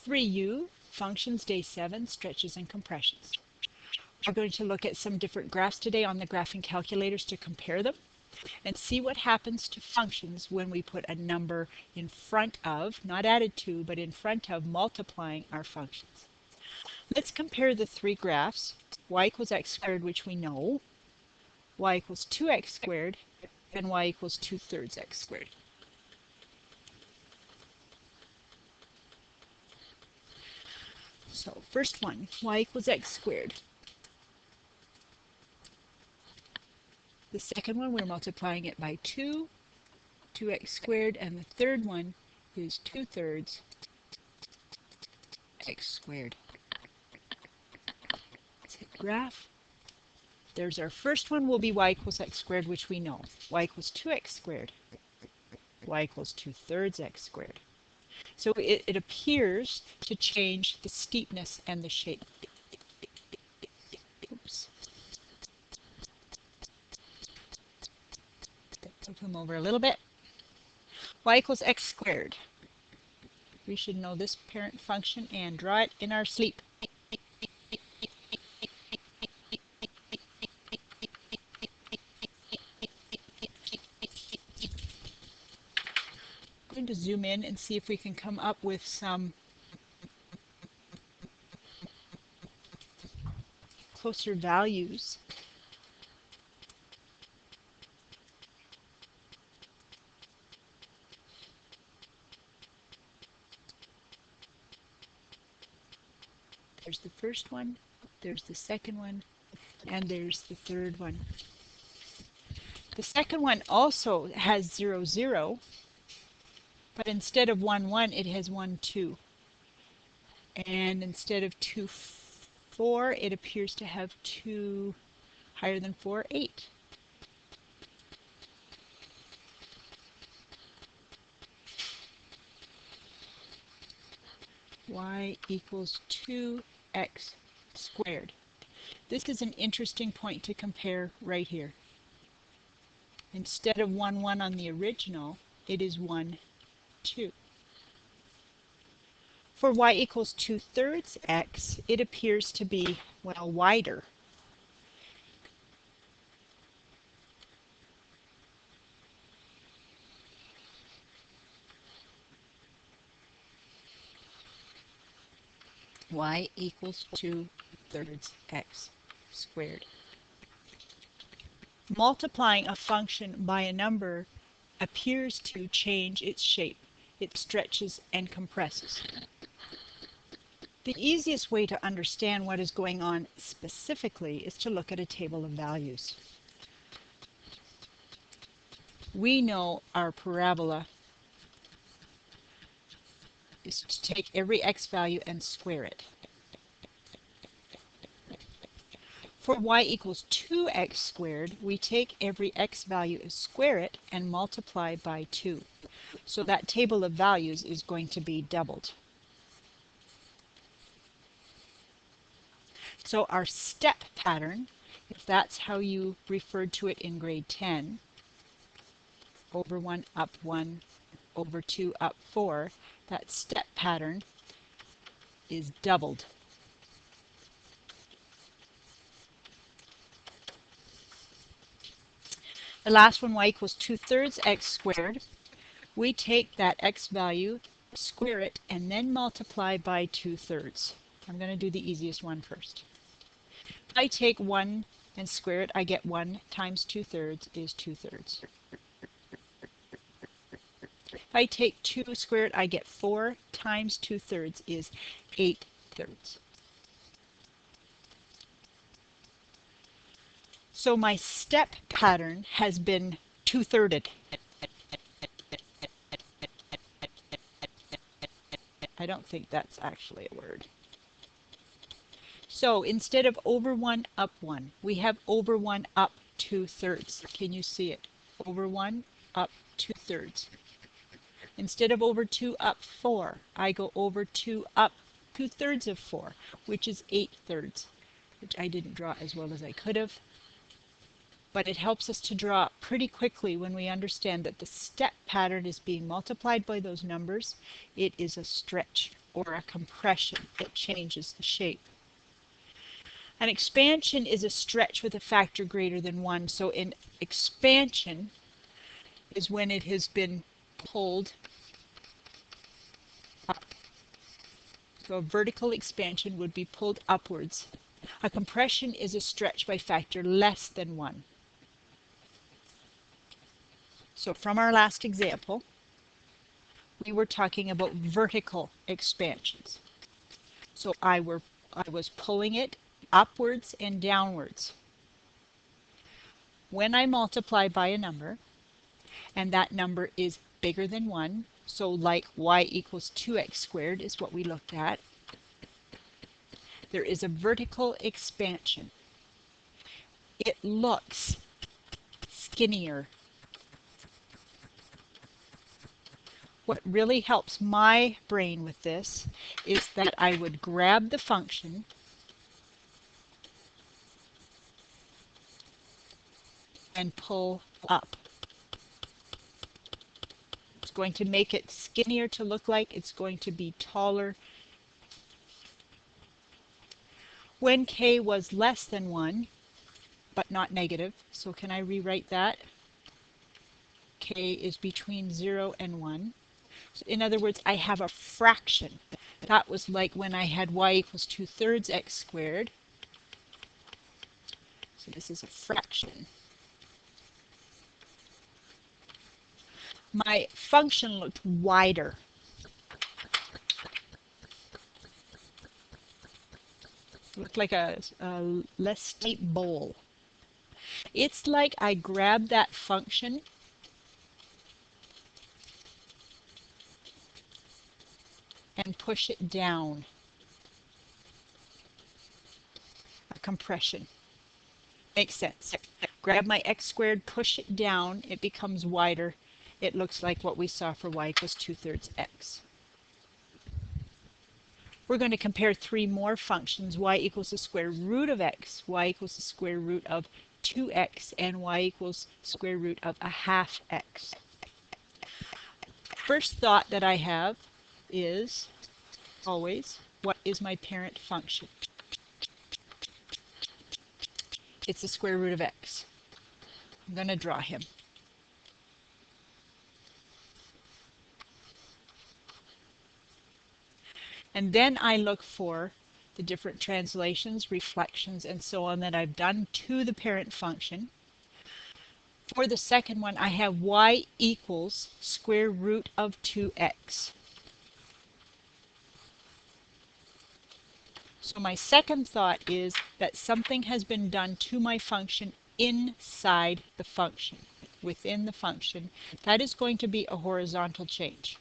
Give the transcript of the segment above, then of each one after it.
3U, functions, day 7, stretches and compressions. We're going to look at some different graphs today on the graphing calculators to compare them and see what happens to functions when we put a number in front of, not added to, but in front of multiplying our functions. Let's compare the three graphs, y equals x squared, which we know, y equals 2x squared, and y equals 2/3 x squared. So first one, y equals x squared. The second one, we're multiplying it by 2x squared, and the third one is 2/3 x squared. Let's hit graph. There's our first one will be y equals x squared, which we know. Y equals 2x squared. Y equals 2/3 x squared. So it appears to change the steepness and the shape. Oops. Move them over a little bit. Y equals x squared. We should know this parent function and draw it in our sleep. I'm going to zoom in and see if we can come up with some closer values. There's the first one, there's the second one, and there's the third one. The second one also has 0, 0, but instead of 1, 1, it has 1, 2. And instead of 2, 4, it appears to have 2 higher than 4, 8. Y equals 2x squared. This is an interesting point to compare right here. Instead of 1, 1 on the original, it is 1, 2. For y equals 2/3 x, it appears to be, well, wider. Y equals 2/3 x squared. Multiplying a function by a number appears to change its shape. It stretches and compresses. The easiest way to understand what is going on specifically is to look at a table of values. We know our parabola is to take every x value and square it. For y equals 2x squared, we take every x value and square it and multiply by 2. So that table of values is going to be doubled. So our step pattern, if that's how you referred to it in grade 10, over 1, up 1, over 2, up 4, that step pattern is doubled. The last one, y equals 2/3 x squared. We take that x value, square it, and then multiply by 2/3. I'm going to do the easiest one first. If I take 1 and square it, I get 1 times 2/3 is 2/3. If I take 2 square it, I get 4 times 2/3 is 8/3. So my step pattern has been 2/3'd. I don't think that's actually a word. So instead of over 1, up 1, we have over 1, up 2/3. Can you see it? Over 1, up 2/3. Instead of over 2, up 4, I go over 2, up 2/3 of 4, which is 8/3, which I didn't draw as well as I could have. But it helps us to draw pretty quickly when we understand that the step pattern is being multiplied by those numbers. It is a stretch. or a compression. It changes the shape. An expansion is a stretch with a factor greater than 1. So an expansion is when it has been pulled up. So a vertical expansion would be pulled upwards. A compression is a stretch by factor less than 1. So from our last example, we were talking about vertical expansions. So I was pulling it upwards and downwards. When I multiply by a number, and that number is bigger than 1, so like y equals 2x squared is what we looked at, there is a vertical expansion. It looks skinnier. What really helps my brain with this is that I would grab the function and pull up. It's going to make it skinnier to look like. It's going to be taller. When k was less than 1, but not negative, so can I rewrite that? K is between 0 and 1. So in other words, I have a fraction. That was like when I had y equals 2/3 x squared. So this is a fraction. My function looked wider. It looked like a less steep bowl. It's like I grabbed that function and push it down. A compression. Makes sense. Grab my x squared, push it down, it becomes wider. It looks like what we saw for y equals 2/3 x. We're going to compare 3 more functions. Y equals the square root of x, y equals the square root of 2x, and y equals square root of a half x. First thought that I have is always, what is my parent function? It's the square root of x. I'm going to draw him. And then I look for the different translations, reflections, and so on that I've done to the parent function. For the second one, I have y equals square root of 2x. So my second thought is that something has been done to my function inside the function, within the function. That is going to be a horizontal change.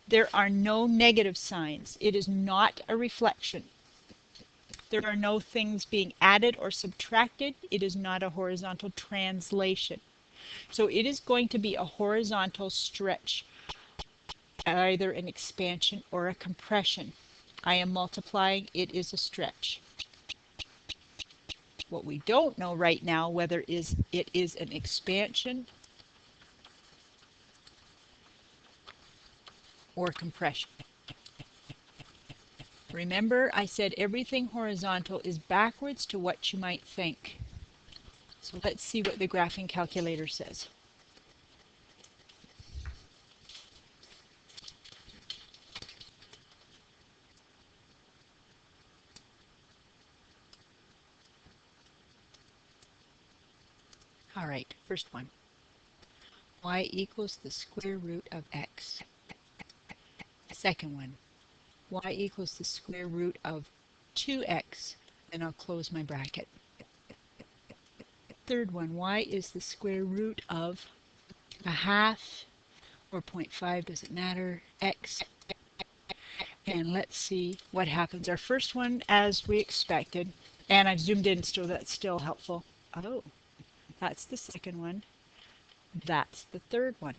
There are no negative signs. It is not a reflection. There are no things being added or subtracted. It is not a horizontal translation. So it is going to be a horizontal stretch, either an expansion or a compression. I am multiplying. It is a stretch. What we don't know right now whether it is an expansion or compression. Remember, I said everything horizontal is backwards to what you might think. So let's see what the graphing calculator says. All right, first one. Y equals the square root of x. Second one. Y equals the square root of 2x. And I'll close my bracket. Third one. Y is the square root of a half or 0.5, doesn't matter, x. And let's see what happens. Our first one, as we expected, and I've zoomed in so that's still helpful. Oh, that's the second one. That's the third one.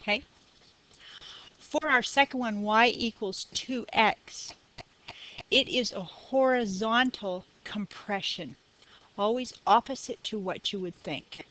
Okay. For our second one, y equals 2x. It is a horizontal compression, always opposite to what you would think.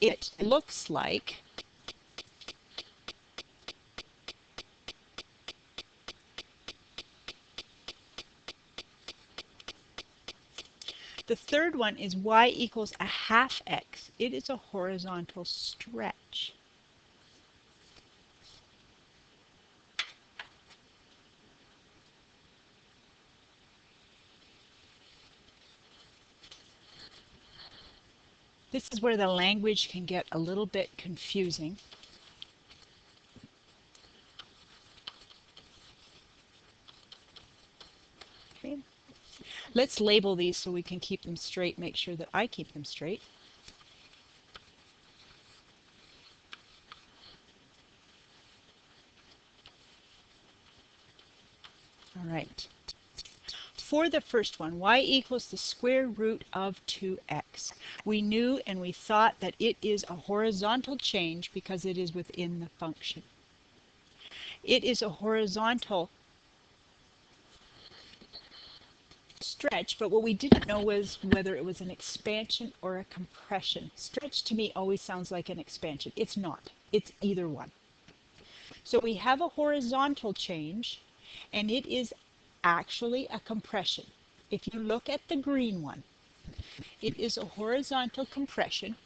It looks like the third one is y equals a half x. It is a horizontal stretch. This is where the language can get a little bit confusing. Okay. Let's label these so we can keep them straight, make sure that I keep them straight. All right. For the first one, y equals the square root of 2x. We knew and we thought that it is a horizontal change because it is within the function. It is a horizontal stretch, but what we didn't know was whether it was an expansion or a compression. Stretch to me always sounds like an expansion. It's not. It's either one. So we have a horizontal change, and it is actually a compression. If you look at the green one, it is a horizontal compression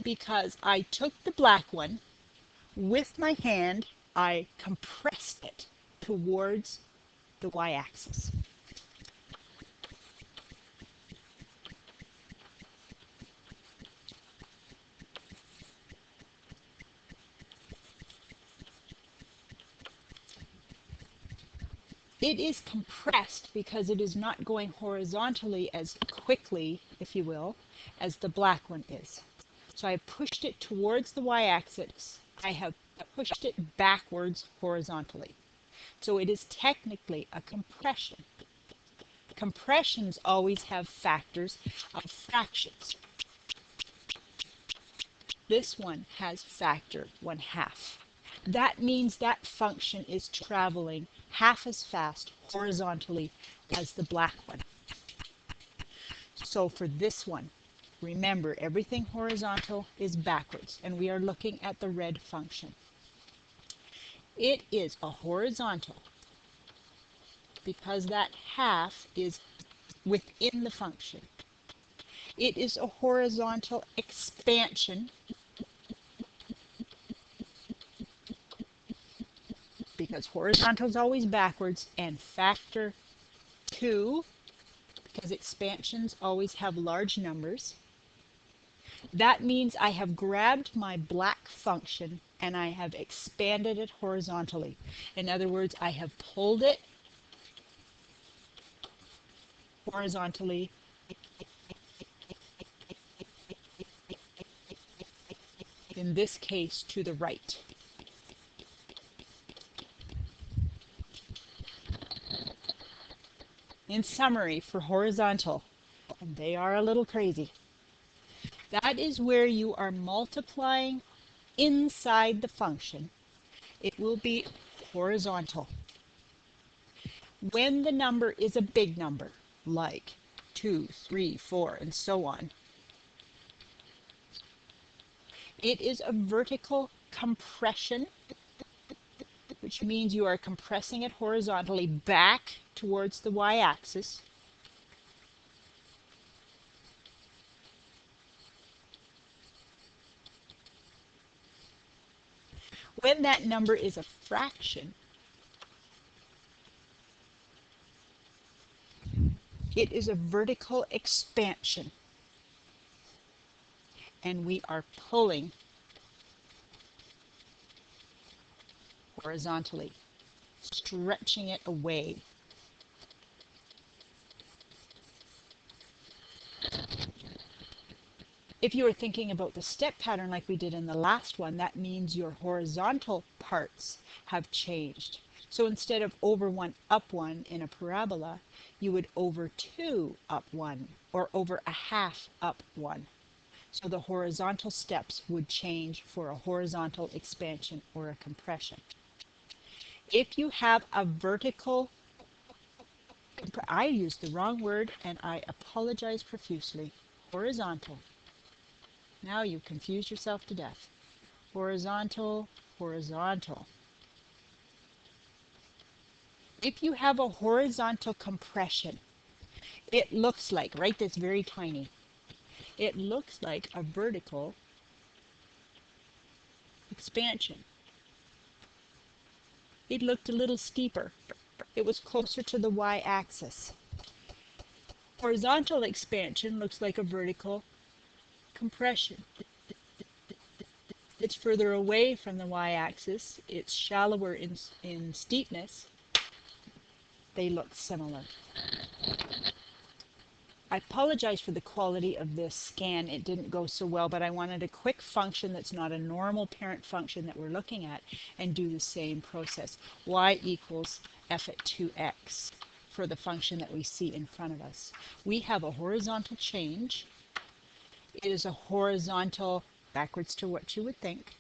because I took the black one, with my hand, I compressed it towards the y-axis. It is compressed because it is not going horizontally as quickly, if you will, as the black one is. So I pushed it towards the y-axis. I have pushed it backwards horizontally. So it is technically a compression. Compressions always have factors of fractions. This one has factor 1/2. That means that function is traveling half as fast horizontally as the black one. So for this one, remember everything horizontal is backwards, and we are looking at the red function. It is a horizontal because that half is within the function. It is a horizontal expansion because horizontal is always backwards, and factor 2 because expansions always have large numbers. That means I have grabbed my black function and I have expanded it horizontally. In other words, I have pulled it horizontally in this case to the right. In summary, for horizontal, and they are a little crazy, that is where you are multiplying inside the function. It will be horizontal. When the number is a big number, like 2, 3, 4, and so on, it is a vertical compression, which means you are compressing it horizontally back towards the y-axis. When that number is a fraction, it is a vertical expansion, and we are pulling horizontally, stretching it away. If you are thinking about the step pattern like we did in the last one, that means your horizontal parts have changed. So instead of over 1 up 1 in a parabola, you would over 2 up 1 or over a half up 1. So the horizontal steps would change for a horizontal expansion or a compression. If you have a vertical, I used the wrong word and I apologize profusely. Horizontal. Now you confuse yourself to death. Horizontal, horizontal. If you have a horizontal compression, it looks like, right, that's very tiny. It looks like a vertical expansion. It looked a little steeper. It was closer to the y-axis. Horizontal expansion looks like a vertical compression. It's further away from the y-axis. It's shallower in steepness. They look similar. I apologize for the quality of this scan. It didn't go so well, but I wanted a quick function that's not a normal parent function that we're looking at and do the same process. Y equals f at 2x for the function that we see in front of us. We have a horizontal change. It is a horizontal, backwards to what you would think,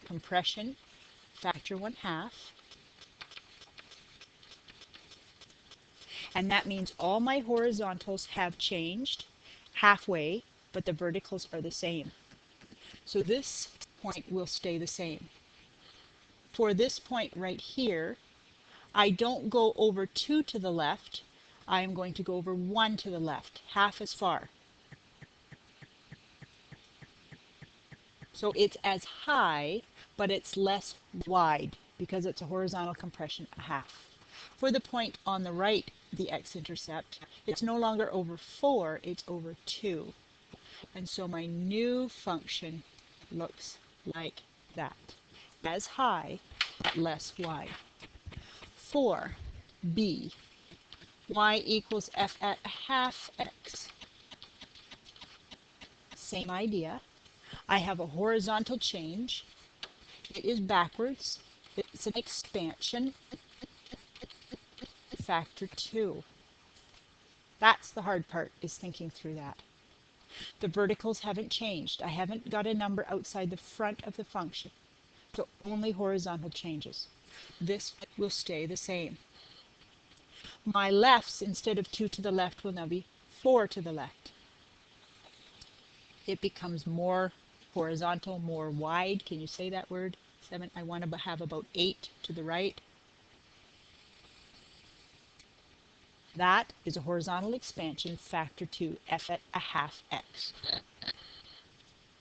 compression, factor 1/2. And that means all my horizontals have changed halfway, but the verticals are the same. So this point will stay the same. For this point right here, I don't go over 2 to the left. I am going to go over 1 to the left, half as far. So it's as high, but it's less wide because it's a horizontal compression, a half. For the point on the right, the x-intercept, it's no longer over 4, it's over 2. And so my new function looks like that. As high, but less wide. 4b, y equals f at a half x. Same idea. I have a horizontal change. It is backwards. It's an expansion. Factor 2. That's the hard part, is thinking through that. The verticals haven't changed. I haven't got a number outside the front of the function. So only horizontal changes. This will stay the same. My lefts, instead of 2 to the left, will now be 4 to the left. It becomes more horizontal, more wide. Can you say that word? 7. I want to have about 8 to the right. That is a horizontal expansion, factor 2, f at a half x.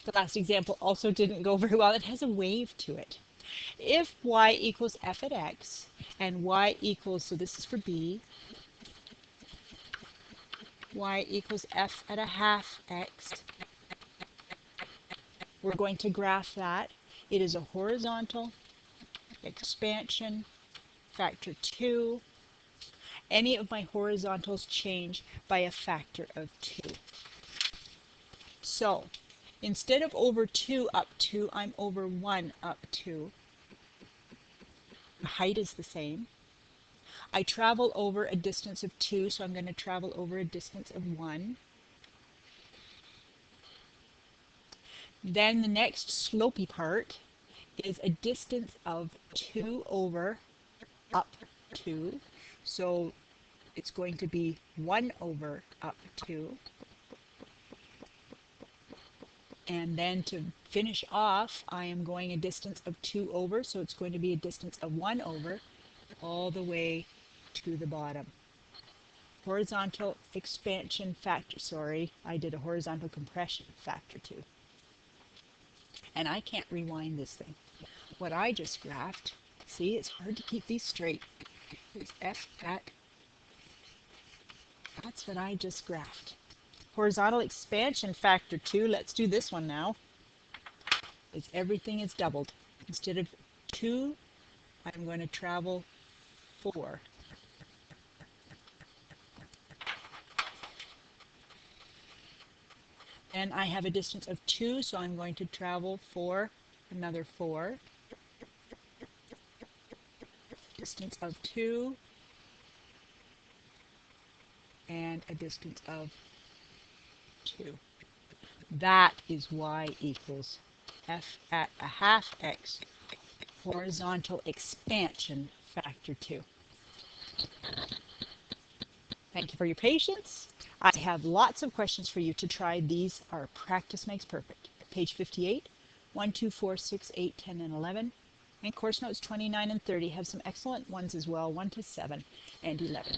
The last example also didn't go very well. It has a wave to it. If y equals f at x and y equals, so this is for b, y equals f at a half x, we're going to graph that. It is a horizontal expansion, factor 2. Any of my horizontals change by a factor of 2. So instead of over 2 up 2, I'm over 1 up 2. The height is the same. I travel over a distance of 2, so I'm going to travel over a distance of 1. Then the next slopey part is a distance of 2 over up 2. So it's going to be 1 over up 2. And then to finish off, I am going a distance of 2 over, so it's going to be a distance of 1 over all the way to the bottom. Horizontal expansion factor, sorry, I did a horizontal compression factor 2. And I can't rewind this thing. What I just graphed, see, it's hard to keep these straight. It's f at, that's what I just graphed. Horizontal expansion factor 2, let's do this one now. It's everything is doubled. Instead of 2, I'm going to travel 4. And I have a distance of 2, so I'm going to travel for another 4. Distance of 2. And a distance of 2. That is y equals f at a half x horizontal expansion factor 2. Thank you for your patience. I have lots of questions for you to try. These are practice makes perfect. Page 58, 1, 2, 4, 6, 8, 10, and 11. And course notes 29 and 30 have some excellent ones as well, 1 to 7 and 11.